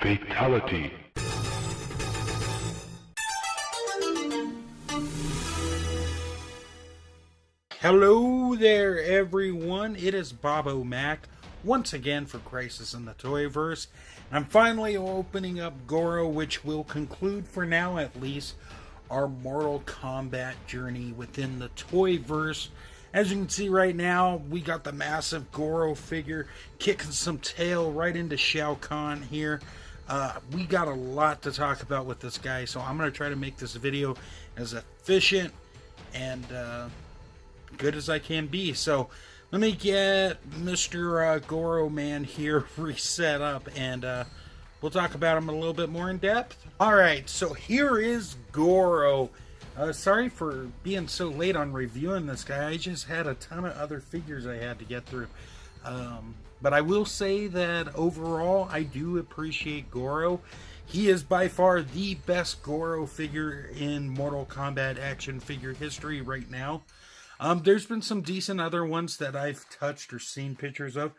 Fatality. Hello there, everyone. It is Bobo Mac once again for Crisis in the Toyverse. I'm finally opening up Goro, which will conclude, for now at least, our Mortal Kombat journey within the Toyverse. As you can see right now, we got the massive Goro figure kicking some tail right into Shao Kahn here. We got a lot to talk about with this guy, so I'm going to try to make this video as efficient and good as I can be. So let me get Mr. Goro Man here reset up, and we'll talk about him a little bit more in depth. Alright, so here is Goro. Sorry for being so late on reviewing this guy. I just had a ton of other figures I had to get through. But I will say that overall, I do appreciate Goro. He is by far the best Goro figure in Mortal Kombat action figure history right now. There's been some decent other ones that I've touched or seen pictures of.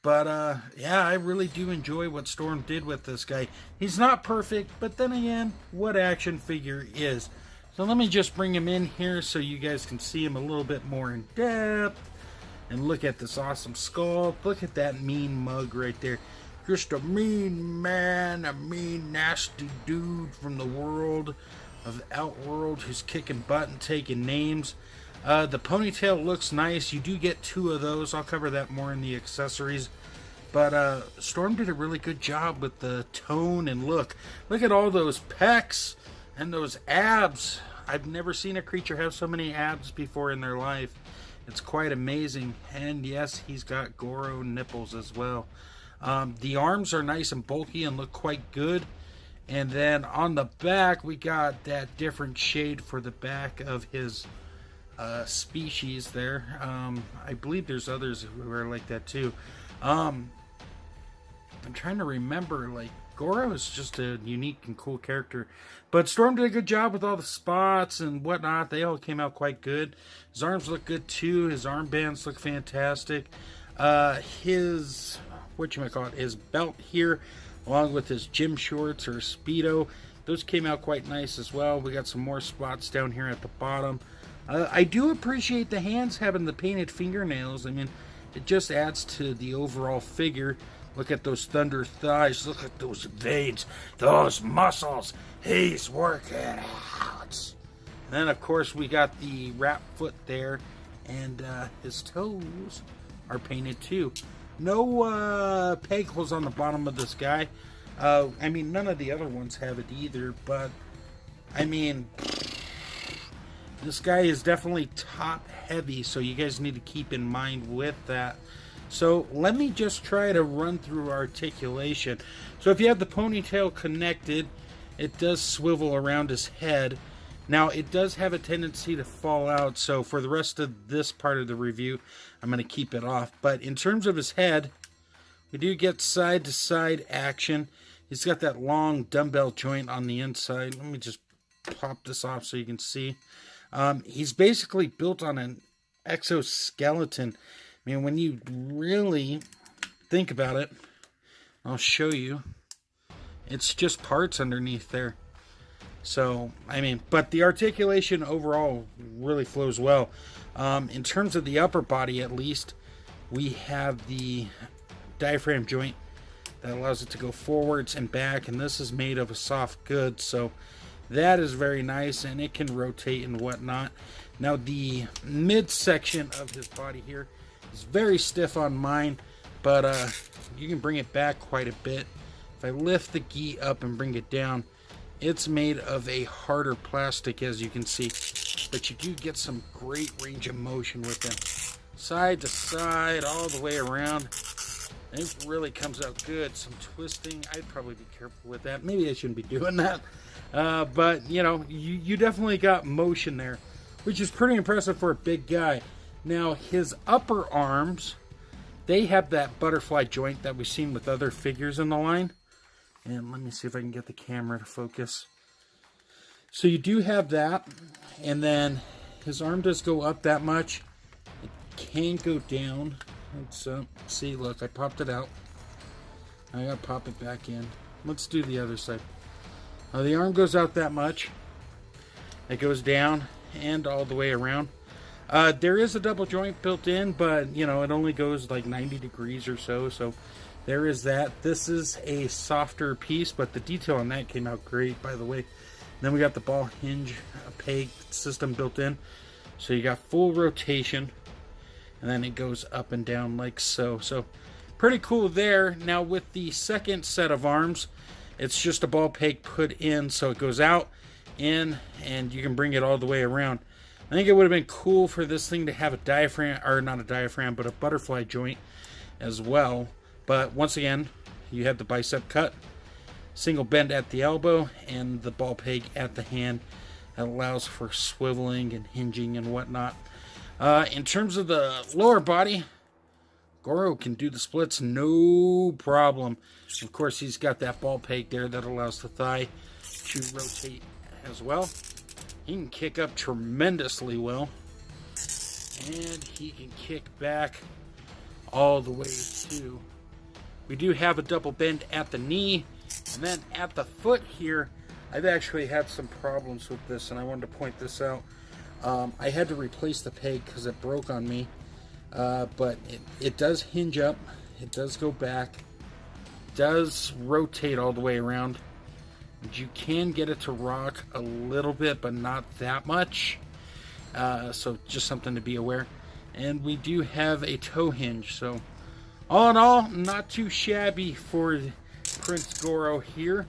But, yeah, I really do enjoy what Storm did with this guy. He's not perfect, but then again, what action figure is? So let me just bring him in here so you guys can see him a little bit more in depth. And look at this awesome sculpt. Look at that mean mug right there. Just a mean man, a mean nasty dude from the world of Outworld who's kicking butt and taking names. The ponytail looks nice. You do get two of those. I'll cover that more in the accessories. But Storm did a really good job with the tone and look. Look at all those pecs and those abs. I've never seen a creature have so many abs before in their life. It's quite amazing. And yes, he's got Goro nipples as well. The arms are nice and bulky and look quite good. And then on the back, we got that different shade for the back of his species there. I believe there's others who are like that too. I'm trying to remember, like, Goro is just a unique and cool character. But Storm did a good job with all the spots and whatnot. They all came out quite good. His arms look good too. His armbands look fantastic. His, his belt here, along with his gym shorts or Speedo, those came out quite nice as well. We got some more spots down here at the bottom. I do appreciate the hands having the painted fingernails. I mean, it just adds to the overall figure. Look at those thunder thighs. Look at those veins. Those muscles. He's working out. And then, of course, we got the wrap foot there. And his toes are painted, too. No peg holes on the bottom of this guy. I mean, none of the other ones have it either. But, I mean, this guy is definitely top heavy. So you guys need to keep in mind with that. So let me just try to run through articulation. So if you have the ponytail connected, it does swivel around his head. Now it does have a tendency to fall out, so for the rest of this part of the review, I'm going to keep it off. But in terms of his head, we do get side to side action. He's got that long dumbbell joint on the inside. Let me just pop this off so you can see. He's basically built on an exoskeleton. I mean, when you really think about it, I'll show you. It's just parts underneath there. So, I mean, but the articulation overall really flows well. In terms of the upper body, at least, we have the diaphragm joint that allows it to go forwards and back. And this is made of a soft good, so that is very nice, and it can rotate and whatnot. Now, the midsection of his body here, it's very stiff on mine, but you can bring it back quite a bit. If I lift the gi up and bring it down, it's made of a harder plastic, as you can see. But you do get some great range of motion with them. Side to side, all the way around. It really comes out good. Some twisting. I'd probably be careful with that. Maybe I shouldn't be doing that. But, you know, you definitely got motion there, which is pretty impressive for a big guy. Now, his upper arms, they have that butterfly joint that we've seen with other figures in the line. And let me see if I can get the camera to focus. So you do have that. And then his arm does go up that much. It can go down. Let's see, look, I popped it out. I gotta pop it back in. let's do the other side. The arm goes out that much. It goes down and all the way around. There is a double joint built in, but you know, it only goes like 90 degrees or so. So there is that. This is a softer piece, but the detail on that came out great, by the way. Then we got the ball hinge peg system built in. So you got full rotation, and then it goes up and down like so. So pretty cool there. Now with the second set of arms, it's just a ball peg put in, so it goes out, in, and you can bring it all the way around. I think it would have been cool for this thing to have a diaphragm, or not a diaphragm, but a butterfly joint as well. But once again, you have the bicep cut, single bend at the elbow, and the ball peg at the hand. That allows for swiveling and hinging and whatnot. In terms of the lower body, Goro can do the splits no problem. Of course, he's got that ball peg there that allows the thigh to rotate as well. He can kick up tremendously well. And he can kick back all the way too. We do have a double bend at the knee. And then at the foot here, I've actually had some problems with this, and I wanted to point this out. I had to replace the peg because it broke on me. But it does hinge up. It does go back. Does rotate all the way around. You can get it to rock a little bit, but not that much. So just something to be aware. And we do have a toe hinge. So all in all, not too shabby for Prince Goro here.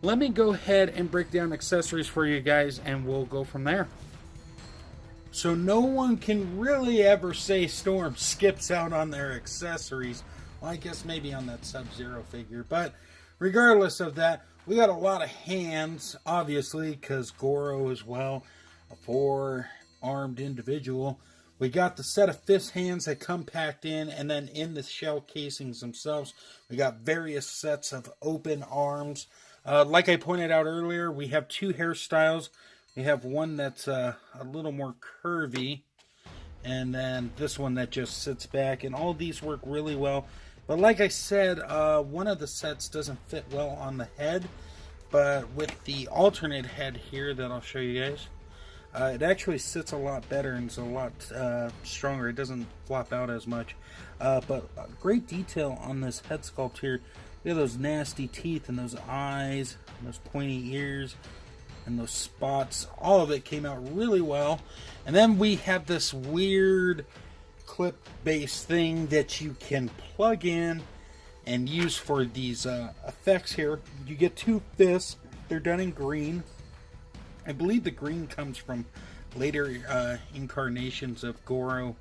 Let me go ahead and break down accessories for you guys, and we'll go from there. So no one can really ever say Storm skips out on their accessories. Well, I guess maybe on that Sub-Zero figure. But regardless of that, we got a lot of hands, obviously, because Goro as well, a 4-armed individual. We got the set of fist hands that come packed in, and then in the shell casings themselves, we got various sets of open arms. Like I pointed out earlier, we have 2 hairstyles. We have one that's a little more curvy, and then this one that just sits back, and all these work really well. But like I said, one of the sets doesn't fit well on the head, but with the alternate head here that I'll show you guys, it actually sits a lot better and it's a lot stronger. It doesn't flop out as much. But great detail on this head sculpt here. We have those nasty teeth and those eyes, and those pointy ears, and those spots. All of it came out really well. And then we have this weird clip based thing that you can plug in and use for these effects here. You get 2 fists. They're done in green. I believe the green comes from later incarnations of Goro,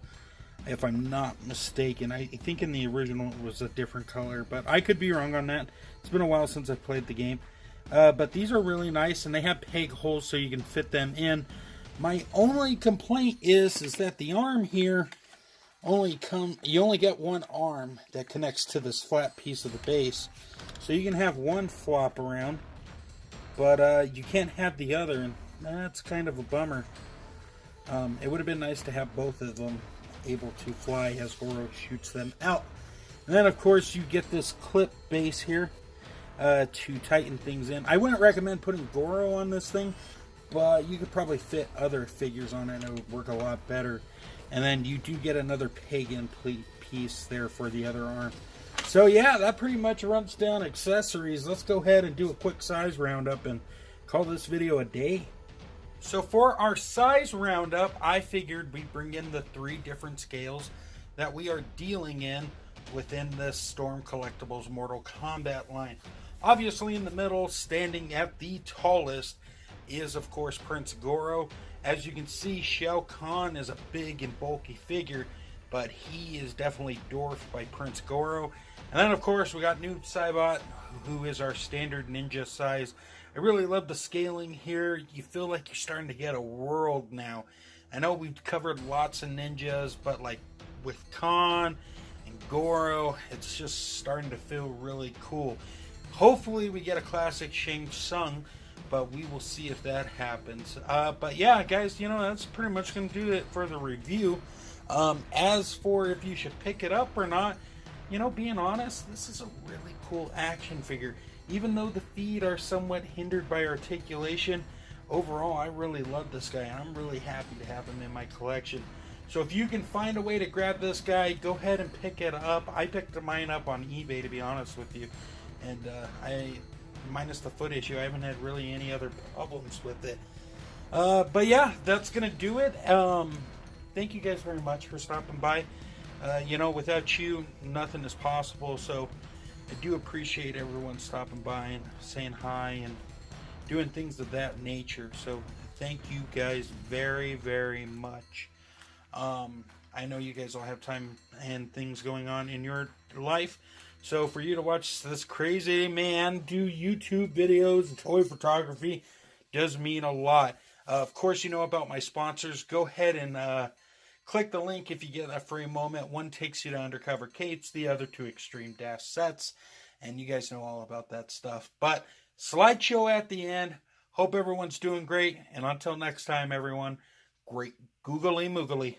if I'm not mistaken. I think in the original it was a different color, but I could be wrong on that. It's been a while since I've played the game. But these are really nice, and they have peg holes so you can fit them in. My only complaint is that the arm here you only get one arm that connects to this flat piece of the base. So you can have one flop around, but you can't have the other, and that's kind of a bummer. It would have been nice to have both of them able to fly as Goro shoots them out. And then of course you get this clip base here to tighten things in. I wouldn't recommend putting Goro on this thing, but you could probably fit other figures on it and it would work a lot better. And then you do get another pagan piece there for the other arm. So yeah, that pretty much runs down accessories. Let's go ahead and do a quick size roundup and call this video a day. So for our size roundup, I figured we'd bring in the 3 different scales that we are dealing in within this Storm Collectibles Mortal Kombat line. Obviously in the middle, standing at the tallest, is of course Prince Goro. As you can see, Shao Kahn is a big and bulky figure, but he is definitely dwarfed by Prince Goro. And then of course we got Noob Saibot, who is our standard ninja size. I really love the scaling here. You feel like you're starting to get a world now. I know we've covered lots of ninjas, but like with Khan and Goro, it's just starting to feel really cool. Hopefully we get a classic Shang Tsung, but we will see if that happens. But yeah, guys, you know, that's pretty much going to do it for the review. As for if you should pick it up or not, you know, being honest, this is a really cool action figure. even though the feet are somewhat hindered by articulation, overall I really love this guy, and I'm really happy to have him in my collection. So if you can find a way to grab this guy, go ahead and pick it up. I picked mine up on eBay, to be honest with you, and minus the foot issue, I haven't had really any other problems with it. But yeah, that's gonna do it. Thank you guys very much for stopping by. Without you, nothing is possible. So I do appreciate everyone stopping by and saying hi and doing things of that nature. So thank you guys very, very much. I know you guys all have time and things going on in your life. So for you to watch this crazy man do YouTube videos and toy photography does mean a lot. Of course, you know about my sponsors. Go ahead and click the link if you get a free moment. One takes you to Undercover Kates, the other to Extreme Dash Sets. And you guys know all about that stuff. But slideshow at the end. Hope everyone's doing great. And until next time, everyone, great googly moogly.